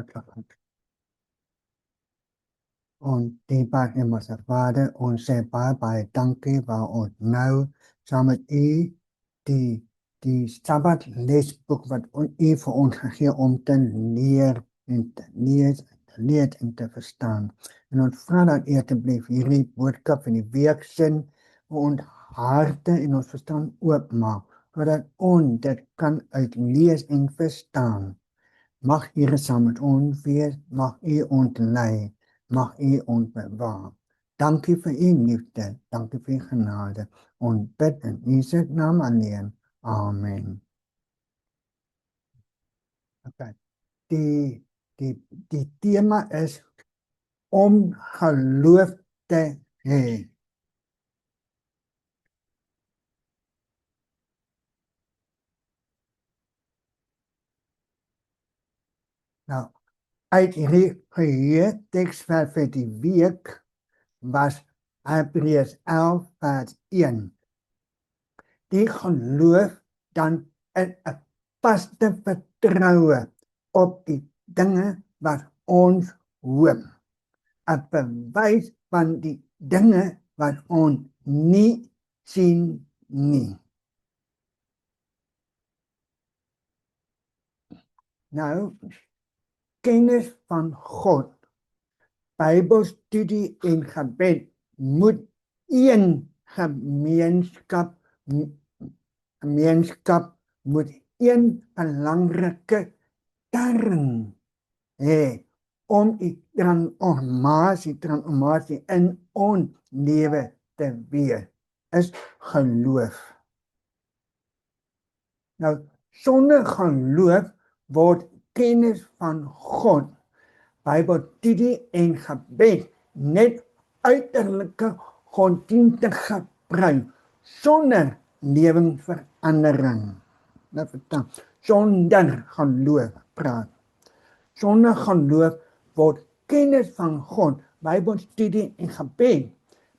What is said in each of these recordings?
godlikheid. Ons dienbaar hemelse Vader, ons sê baie dankie waar ons nou saam met u die Sabbat lesboek wat u vir ons gegee om te leer en te leer en te verstaan. En ons vra dat u asseblief hierdie boodskap van die weeksin vir ons harte en ons verstand oopmaak, sodat ons dit kan uitlees en verstaan. Mag Here saam met ons wees, mag u ons lei, mag u ons bewaar. Dankie vir u liefde, dankie vir u genade. Ons bid in Jesus naam alleen. Amen. Okay. Die tema is om geloof te hê. Nou, uit hierdie geheue teksvers vir die week was Hebreërs 11 vers 1. Die geloof dan in 'n vaste vertroue op die dinge wat ons hoop. 'n bewys van die dinge wat ons nie sien nie. Nou, kennis van God, Bybelstudie en gebed moet een gemeenskap moet een belangrike kern hê om die transformasie in ons lewe te wees, is geloof. Nou, sonder geloof word kennis van God, Bybelstudie en gebed net uiterlike godsdienstige gebruik sonder lewensverandering. Nou verstaan, sonder geloof praat. Sonder geloof word kennis van God, Bybelstudie en gebed,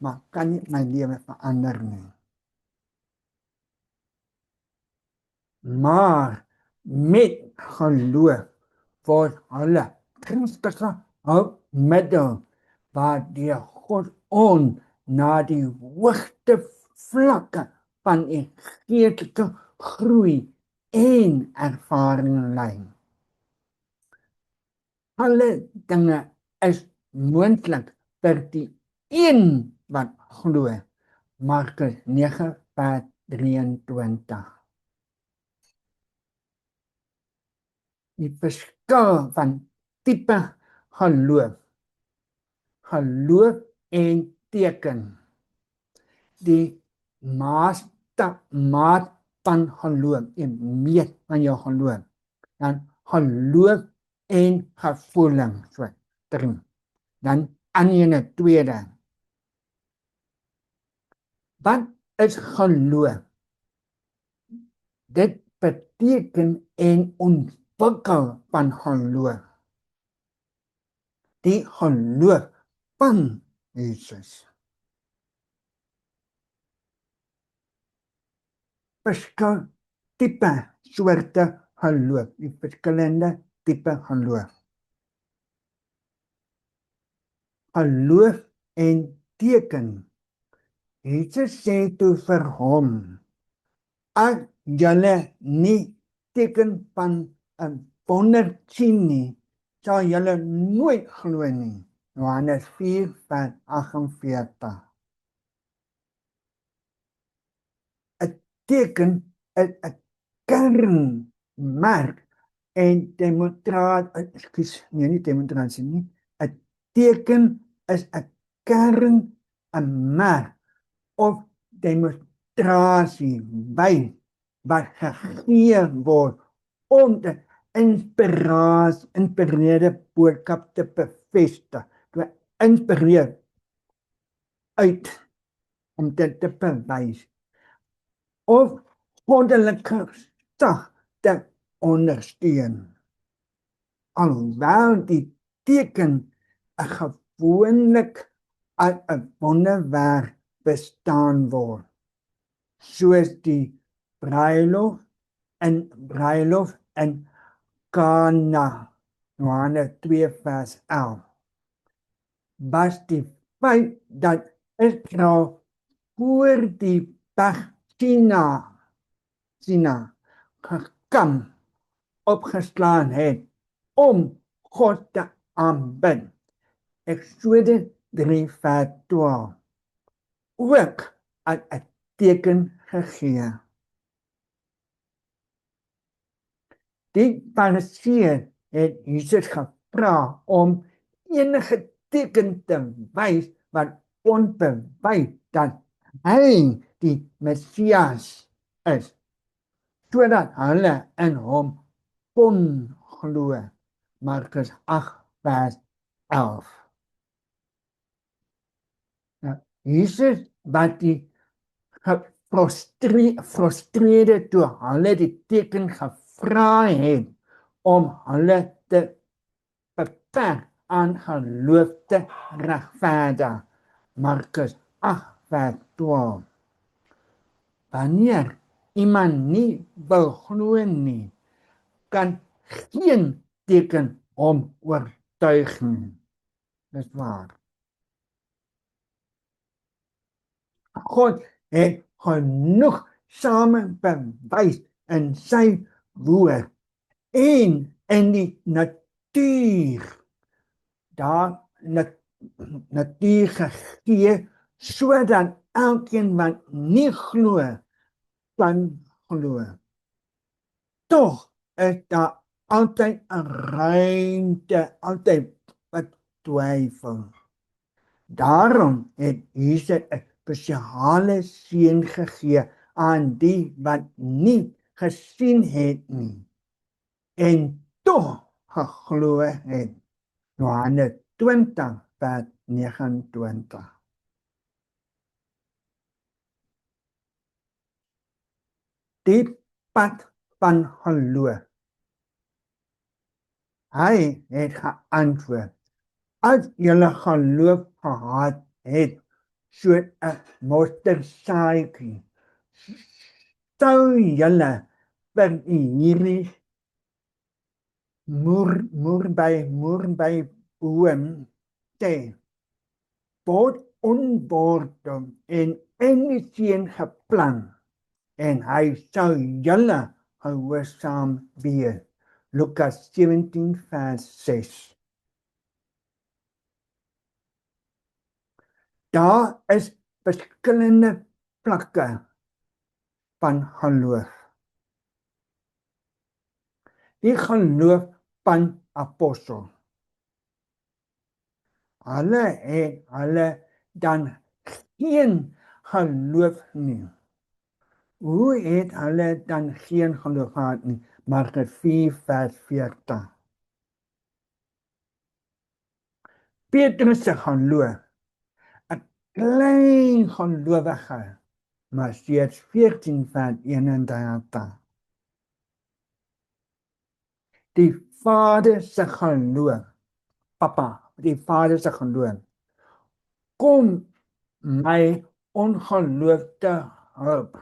maar kan nie my lewe verander nie. Maar met geloof word hulle kunstige hulpmiddel waardeur God ons na die hoogste vlakke van die geestelike groei en ervaring lei. Alle dinge is moontlik vir die een wat glo. Markus 9 vers 23. Die verskil van tipe geloof. Geloof en teken. Die maat van geloof, die meet van jou geloof. Dan geloof en gevoeling, so 3. Dan aan die tweede. Wat is geloof? Dit beteken en ontwikkel van geloof. Die geloof van Jesus. Verskil tipe soorte geloof, die verskillende tipe geloof. Geloof en teken. Jesus sê toe vir hom, as julle nie teken van 'n wonder sien nie, sal julle nooit glo nie. Johannes 4 vers 48. 'n teken is 'n kernmerk en demonstrasie, nie demonstrasie nie. 'n teken is 'n kern, 'n merk of demonstrasie by wat gegee word om die inspireerde boodskap te bevestig. Toe inspireer uit om dit te bewys of goddelike gesag te ondersteun. Alhoewel die teken gewoonlik uit 'n wonderwerk bestaan word, soos die bruilof in Kana, Johannes 2 vers 11. Was die feit dat Israel voor die berg Sina gekam opgeslaan het om God te aanbid. Exodus 3 vers 12. Ook aan 'n teken gegee. Die Fariseërs het Jesus gevra om enige teken te wys wat onbewys dat hy die Messias is, sodat hulle in hom kon glo. Markus 8 vers 11. Nou, Jesus wat die gefrustreerde toe hulle die teken gevra het om hulle te beperk aan geloof te regverdig. Markus 8 vers 12. Wanneer iemand nie wil glo nie, kan geen teken hom oortuig nie. Dis waar. God het genoeg samebewys in sy woord en in die natuur daar natuur gegee sodat elkeen wat nie glo kan glo. Tog is daar altyd 'n ruimte, altyd wat twyfel. Daarom het Jesus 'n spesiale seën gegee aan die wat nie gesien het nie en tog geglo het. Johannes 20 vers 29. Die pad van geloof. Hy het geantwoord: as julle geloof gehad het, so 'n mosterdsaadjie, sou julle vir hierdie moer by boom sê, word onwortel en in die see geplant, en hy sou julle gehoorsaam wees. Lukas 17 vers 6. Daar is verskillende vlakke van geloof. Die geloof van apostel. Hulle dan geen geloof nie. Hoe het hulle dan geen geloof gehad nie? Markus 4 vers 40. Petrus se geloof, 'n klein gelowige, maar steeds 14 vers 31. Die Vader se geloof, die Vader se geloof, kom my ongeloof te hulp.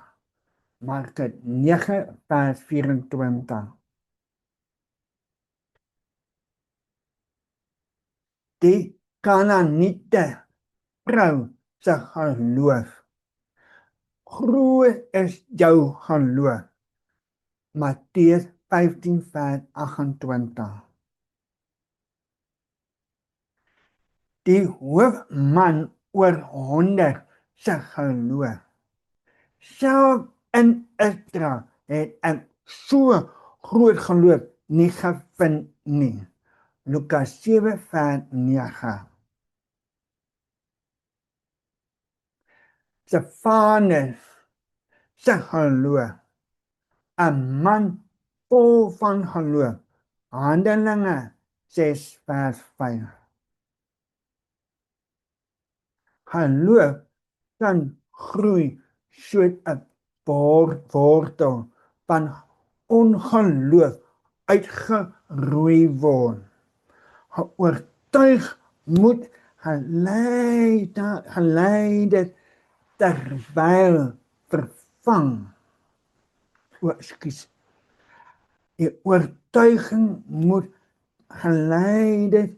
Markus 9 vers 24. Die Kanaaniete vrou se geloof. Groot is jou geloof. Matteus 15 vers 28. Die hoofman oor 100 se geloof. Self in Israel het ek so groot geloof nie gevind nie. Lukas 7 vers 9. Stefanus se geloof. 'n man vol van geloof. Handelinge 6 vers 5. Geloof kan groei soos 'n wortel van ongeloof uitgeroei word. Geoortuig moet geleide terwyl vervang. Die oortuiging moet geleide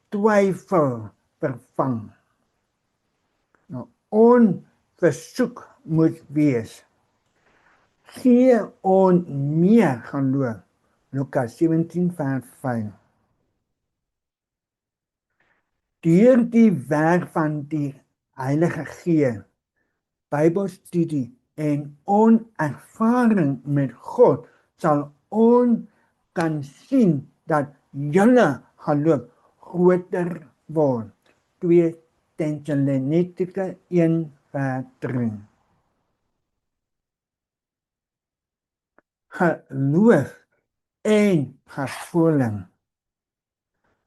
twyfel vervang. Nou, ons versoek moet wees, gee ons meer geloof. Lukas 17 vers 5. Deur die werk van die Heilige Gees, Bybelstudie en onervaring met God, sal ons kan sien dat julle geloof groter word. 2 Tessalonieke 1 vers 3. Geloof en gevoeling,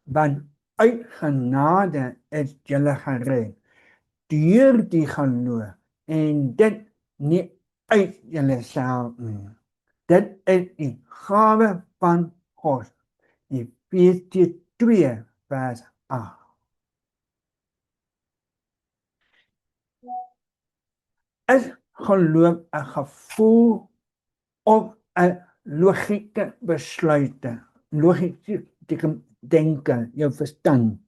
want uit genade is julle gered, deur die geloof, en dit nie uit julleself nie. Dit is die gawe van God. Efesiërs 2 vers 8. Is geloof 'n gevoel of 'n logiese besluite? Logiese denke, jou verstand.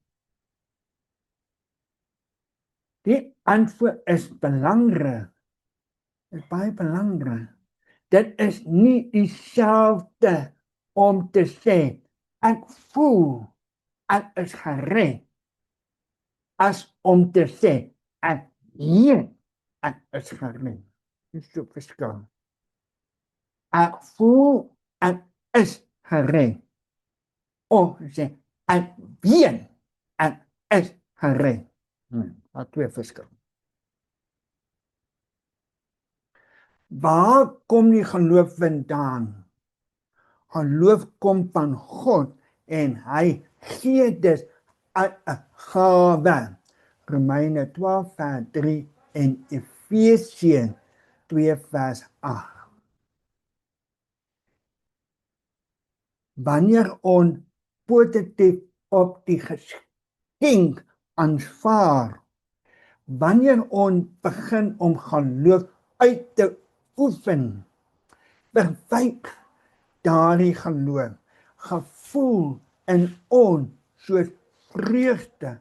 Die antwoord is belangrik. Is baie belangrik. Dit is nie dieselfde om te sê ek voel ek is gered as om te sê ek weet ek is gered. Dis so verskil. Ek voel ek is gered. Of sê ek weet ek is gered. Daar twee verskil. Waar kom die geloof vandaan? Geloof kom van God en hy gee dit uit 'n gawe. Romeine 12 vers 3 en Efesiërs 2 vers 8. Wanneer ons positief op die geskenk aanvaar, wanneer ons begin om geloof uit te oefen, verwyk daardie geloof gevoel in ons soos vreugde,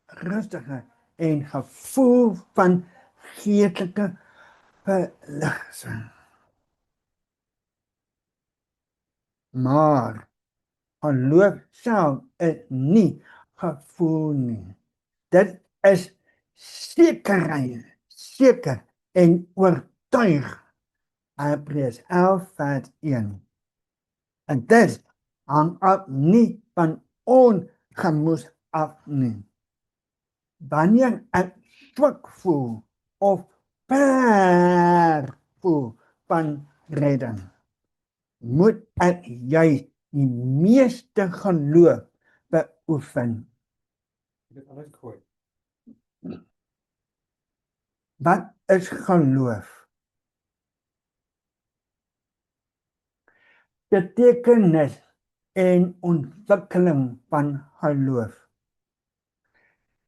rustige en gevoel van geestelike verligting. Maar geloof self is nie gevoel nie. Dit is sekerheid, seker en oortuig. Hebreërs 11 vers 1. En dit hang af nie van ongemoes af nie. Wanneer ek swak voel of ver voel van redding, moet ek juist die meeste geloof beoefen. Dit alles gooi. Wat is geloof? Betekenis en ontwikkeling van geloof.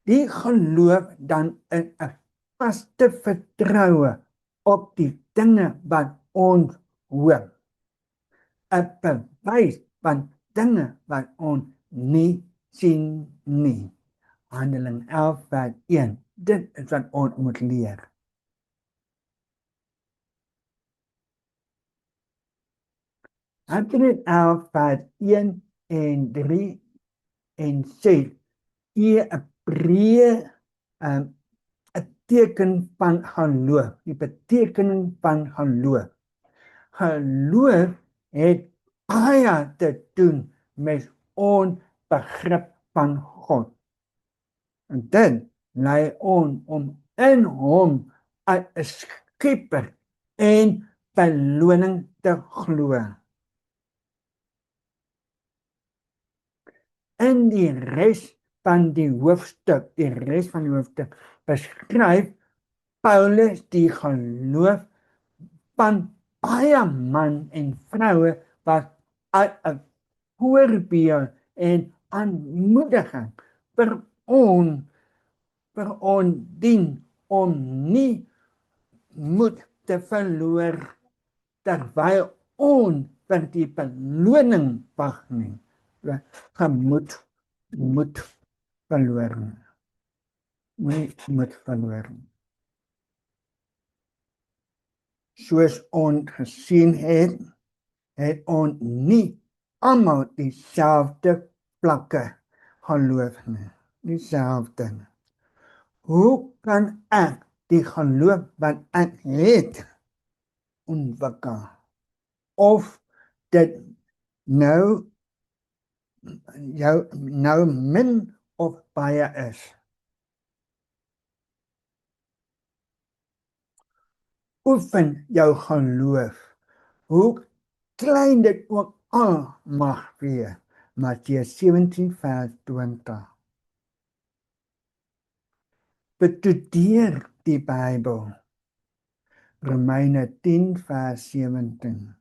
Die geloof dan in 'n vaste vertroue op die dinge wat ons hoop. 'n bewys van dinge wat ons nie sien nie. Handeling 11 vers 1. Dit is wat ons moet leer. Handeling 11 vers 1 en 3 en 6 gee 'n breë 'n teken van geloof, die betekenis van geloof. Geloof het baie te doen met ons begrip van God. En dit lei ons om in hom as 'n skepper en beloning te glo. In die res van die hoofstuk, beskryf Paulus die geloof van baie man en vroue wat uit 'n voorbeeld en aanmoediging vir ons dien om nie moed te verloor terwyl ons vir die beloning wag nie. Gemoed moet verloor nie. Moenie moet verloor nie. Soos ons gesien het, het ons nie almal dieselfde vlakke geloof nie. Dieselfde. Hoe kan ek die geloof wat ek het ontwikkel? Of dit nou min of baie is? Oefen jou geloof, hoe klein dit ook al mag wees. Matteus 17 vers 20. Bestudeer die Bybel. Romeine 10 vers 17.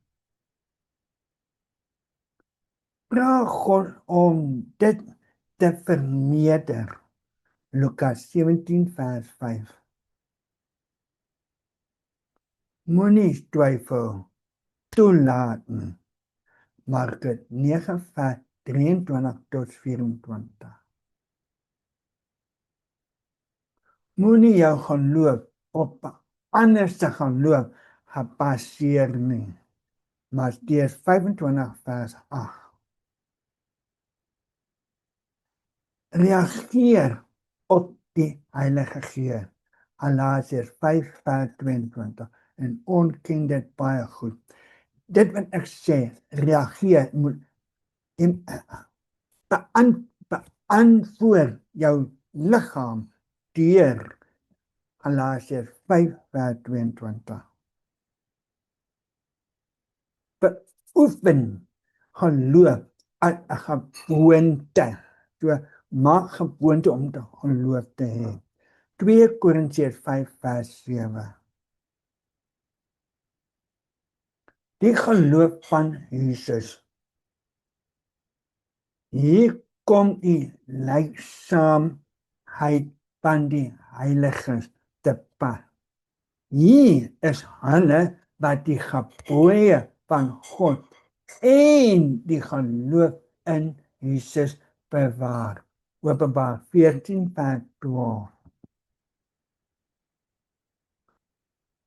Vra God om dit te vermeerder. Lukas 17 vers 5. Moenie twyfel toelaat nie. Markus 9 vers 23 tot 24. Moenie jou geloof op ander se geloof gebaseer nie. Matteus 25 vers 8. Reageer op die Heilige Gees. Galasiërs 5 vers 22. En ons ken dit baie goed. Dit wat ek sê, reageer, moet beantwoord jou liggaam deur Galasiërs 5 vers 22. Beoefen geloof as 'n gewoonte. So maak gewoonte om te geloof te hê. 2 Korintiërs 5 vers 7. Die geloof van Jesus. Hier kom die leidsaamheid van die heiliges te pas. Hier is hulle wat die gebooie van God en die geloof in Jesus bewaar. Openbaar 14 vers 12.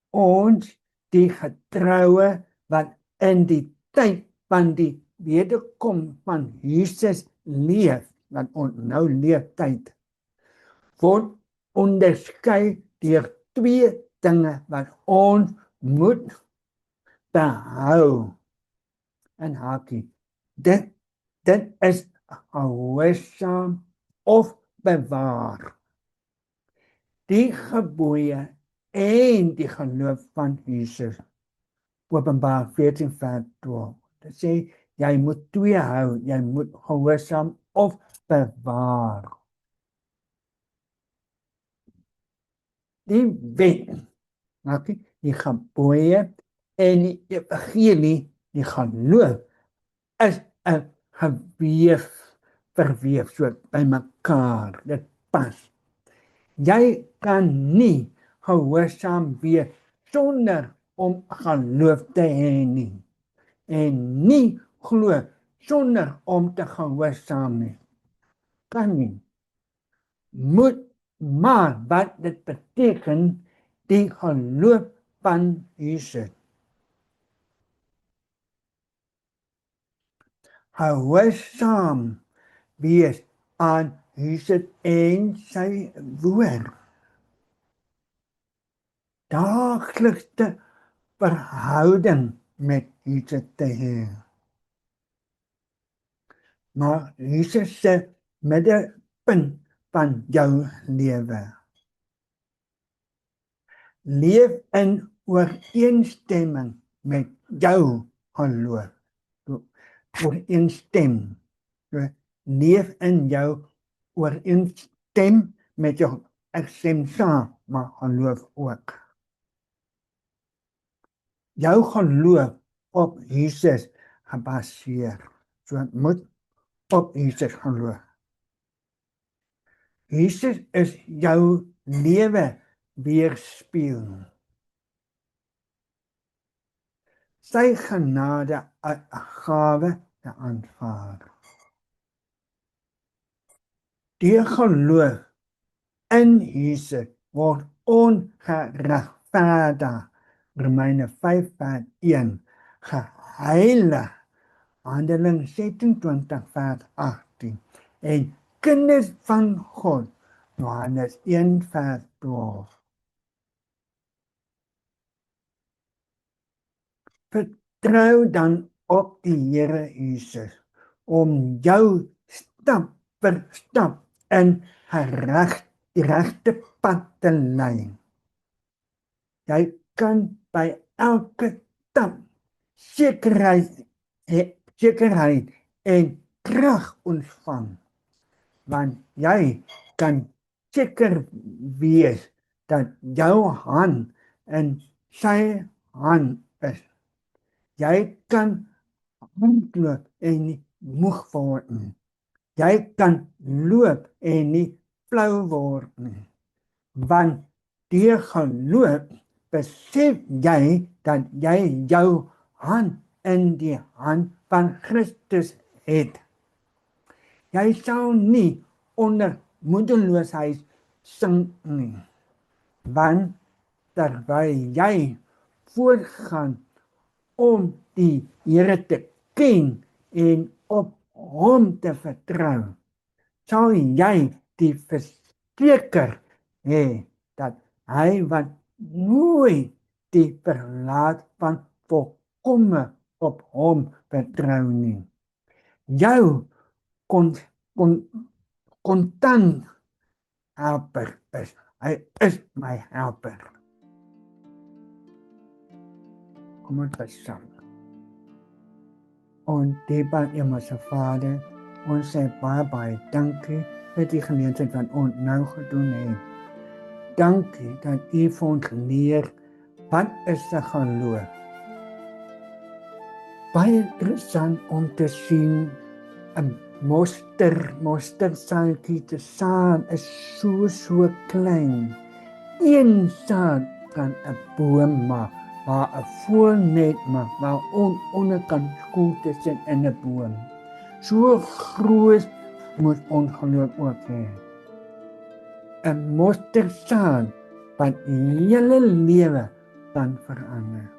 Ons die getroue wat in die tyd van die wederkom van Jesus leef, wat ons nou leeftyd, word onderskei deur 2 dinge wat ons moet behou. En hakie, dit is gehoorsaam of bewaar. Die gebooie en die geloof van Jesus. Openbaar 14 vers 12. Dit sê, jy moet 2 hou, jy moet gehoorsaam of bewaar. Die wet, die gebooie en die evangelie, die geloof, is 'n verweef so by mekaar. Dit pas. Jy kan nie gehoorsaam wees sonder om geloof te hê nie. En nie glo sonder om te gehoorsaam nie. Kan nie. Moet maar wat dit beteken, die geloof van Jesus. Gehoorsaam wees aan Jesus en sy woord. Daaglikse verhouding met Jesus te hê. Maar Jesus se middelpunt van jou lewe. Leef in ooreenstemming met jou geloof. Ooreenstem. Leef in jou ooreenstem met jou, ek stem saam, maar geloof ook. Jou geloof op Jesus gebaseer. So moet op Jesus geloof. Jesus is jou lewe weerspieël. Sy genade as 'n gawe te aanvaar. deur geloof in Jesus word ongeregverdig. Romeine 5:1. Geheilig. Handeling 26:18. En kinders van God. Johannes 1:12. Vertrou dan op die Here Jesus om jou stap vir stap in die regte pad te lei. Jy kan by elke stap sekerheid en krag ontvang, want jy kan seker wees dat jou hand in sy hand is. Jy kan hardloop en nie moeg word nie. Jy kan loop en nie flou word nie. Want deur geloof besef jy dat jy jou hand in die hand van Christus het. Jy sal nie onder moedeloosheid sink nie. Want terwyl jy voortgaan om die Here te ken en op hom te vertrou, sal jy die verseker hê dat hy wat nooit die verlaat van volkome op hom vertrou nie. Jou konstant helper is. Hy is my helper. Kom ons bid saam. Ondeelbaar Hemelse Vader, ons sê baie dankie vir die geleentheid wat ons nou gedoen het. Dankie dat U vir ons leer wat is te geloof. Baie interessant om te sien 'n mosterdsaadjie te saad is so klein. Een saad kan 'n boom maak, maar 'n voelnet maak, waar onderkant skool te sit in 'n boom. So groot moet ons geloof ook hê. 'n mosterdsaad wat hele lewe kan verander.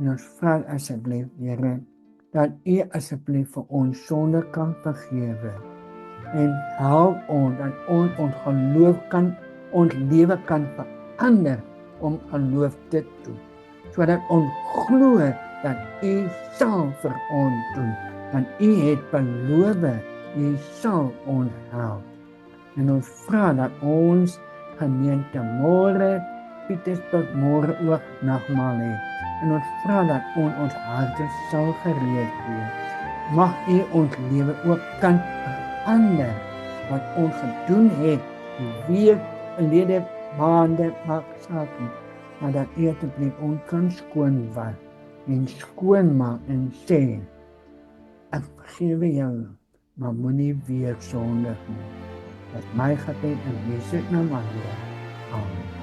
En ons vra asseblief, Here, dat U asseblief vir ons sonde kan vergewe en help ons dat ons geloof kan, ons lewe kan verander om geloof te doen, sodat ons glo dat U sal vir ons doen, want U het beloof, U sal ons help. En ons vra dat ons gemeente môre, Pietersburg môre ook nagmaal het. En ons vra dat ons harte sal gereed wees. Mag U ons lewe ook kan verander wat ons gedoen het, die week, verlede maande, maak saak nie, maar dat U asseblief ons kan skoonwas en skoonmaak en sê, ek vergewe jou, maar moenie weer sondig nie. Dat my gebed in Jesus naam aanneem. Amen.